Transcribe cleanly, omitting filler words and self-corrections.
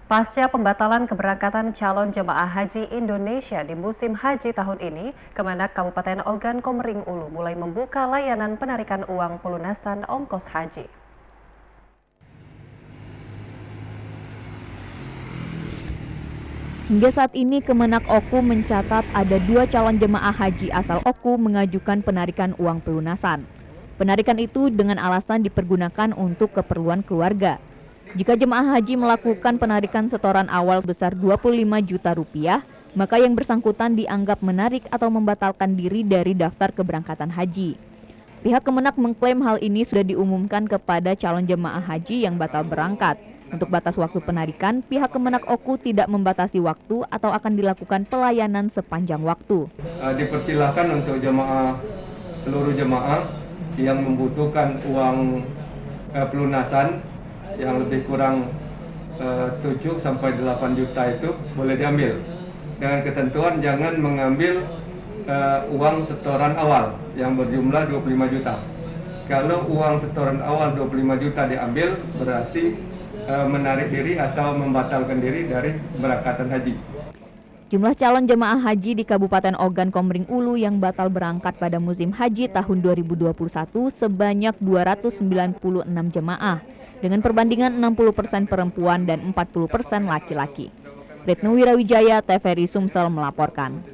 Pasca pembatalan keberangkatan calon jemaah haji Indonesia di musim haji tahun ini, Kemenak Kabupaten Ogan Komering Ulu mulai membuka layanan penarikan uang pelunasan ongkos haji. Hingga saat ini Kemenak Oku mencatat ada 2 calon jemaah haji asal Oku mengajukan penarikan uang pelunasan. Penarikan itu dengan alasan dipergunakan untuk keperluan keluarga. Jika jemaah haji melakukan penarikan setoran awal sebesar 25 juta rupiah, maka yang bersangkutan dianggap menarik atau membatalkan diri dari daftar keberangkatan haji. Pihak Kemenak mengklaim hal ini sudah diumumkan kepada calon jemaah haji yang batal berangkat. Untuk batas waktu penarikan, pihak Kemenak Oku tidak membatasi waktu atau akan dilakukan pelayanan sepanjang waktu. Dipersilahkan untuk seluruh jemaah yang membutuhkan uang pelunasan yang lebih kurang 7 sampai 8 juta itu boleh diambil. Dengan ketentuan jangan mengambil uang setoran awal yang berjumlah 25 juta. Kalau uang setoran awal 25 juta diambil, berarti menarik diri atau membatalkan diri dari keberangkatan haji. Jumlah calon jemaah haji di Kabupaten Ogan Komering Ulu yang batal berangkat pada musim haji tahun 2021 sebanyak 296 jemaah dengan perbandingan 60% perempuan dan 40% laki-laki. Retno Wirawijaya, TVRI Sumsel melaporkan.